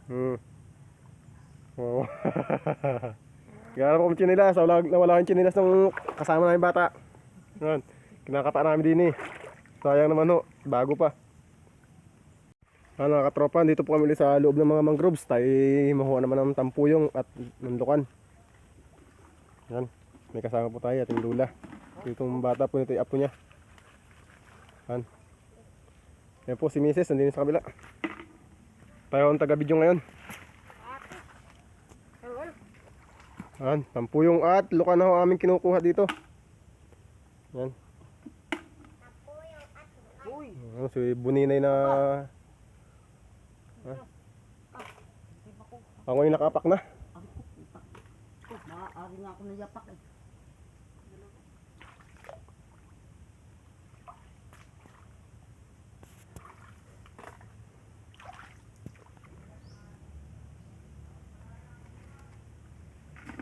Hmm. Oo. Gano'n po kami chinilas. Nawala yung chinilas ng kasama namin bata. Yan. Kinakapa namin din eh. Sayang naman ho. Bago pa. Ano mga katropa, dito po kami ulit sa loob ng mga mangroves. Tayo makuha naman ng tampuyong at nandukan. Yan. May kasama po tayo ating lula. Itong bata po nito yung apo niya. Yan. Yan po si Mrs. nandito sa kabila. Tayo ang taga-video ngayon. Yan. Tampuyong at luka na ho aming kinukuha dito. Yan. Ano, si Buninay na ako yung nakapak na. Maaari nga ako nayapak eh.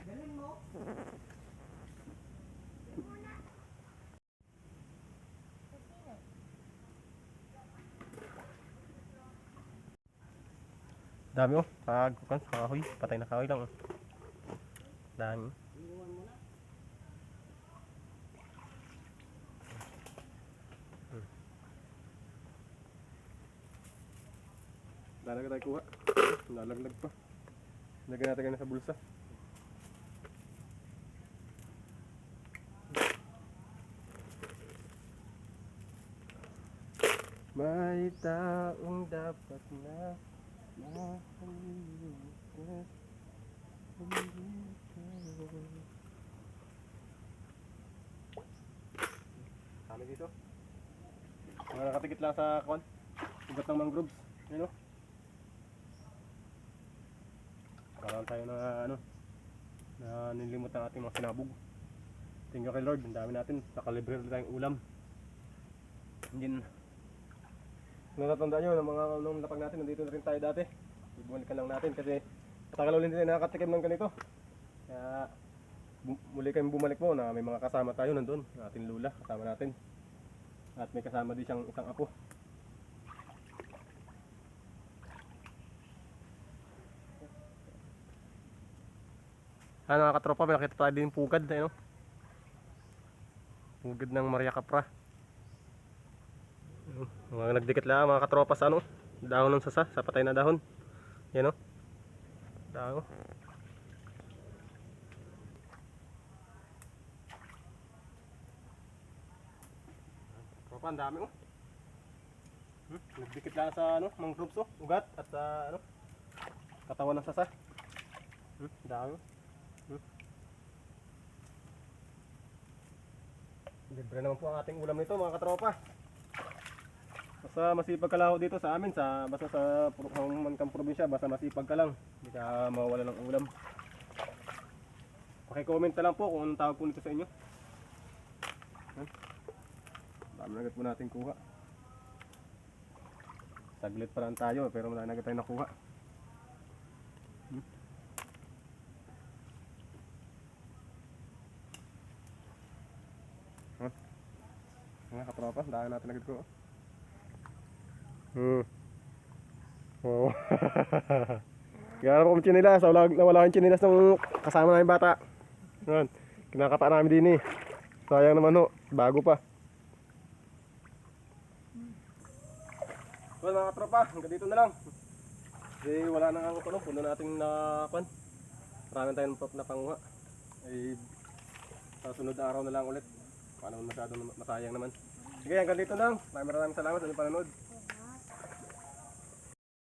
Galing mo. Dami oh, pagkukan sa kahoy, patay na kahoy lang oh. Dami. Dalaga tayo kuha. Nalaglag pa. Lagyan natin ganyan sa bulsa. May taong dapat na makalimutan. Kami dito. Mga nakatikit lang sa kwan. Ugat ng mangroves. Ayun o. Parang tayo na ano. Na nilimot ng ating mga sinabog. Thank you kay Lord. Ang dami natin. Nakalibre ulit tayong ulam. Hindi na. Natatandaan nyo ng mga nung lapag natin. Nandito na rin tayo dati. Ibumalikan lang natin kasi matagal ulit din nakakatikim ng ganito. Kaya muli kayong bumalik mo na may mga kasama tayo nandun. Ating lula kasama natin. At may kasama din siyang isang apo. Ano mga katropa, may nakita tayo din pugad. No? Pugad ng Maria Capra. Mga nagdikit lang mga katropa sa ano, dahon ng sasa, sa patay na dahon. Yan o. Dahon. Tropa, ang dami o. Nagdikit lang sa ano, mangroves o, ugat at sa ano, katawan ng sasa. Dami o. Libre naman po ang ating ulam nito mga katropa. Basta masipag ka lang dito sa amin, basta sa Mankang probinsya, basta masipag ka lang, hindi ka mawawala ng ulam. Paki-comment na lang po kung anong tawag po nito sa inyo. Dami na agad po natin kuha. Saglit pa lang tayo pero wala na agad tayo nakuha. Mga katropa, dahil natin agad ko. Oo. Gano'n po kami chinilas. Nawala yung chinilas ng kasama namin bata. Yan. Kinakapa namin din eh. Sayang naman ho. Bago pa. Well mga katropa, hanggang dito na lang. Kasi wala na ang ano, puno nating nakuan. Marami tayong napanguha. Ay, sa sunod na araw na lang ulit. Paano masyadong masayang naman. Sige, hanggang dito lang. Maraming salamat sa inyong panonood.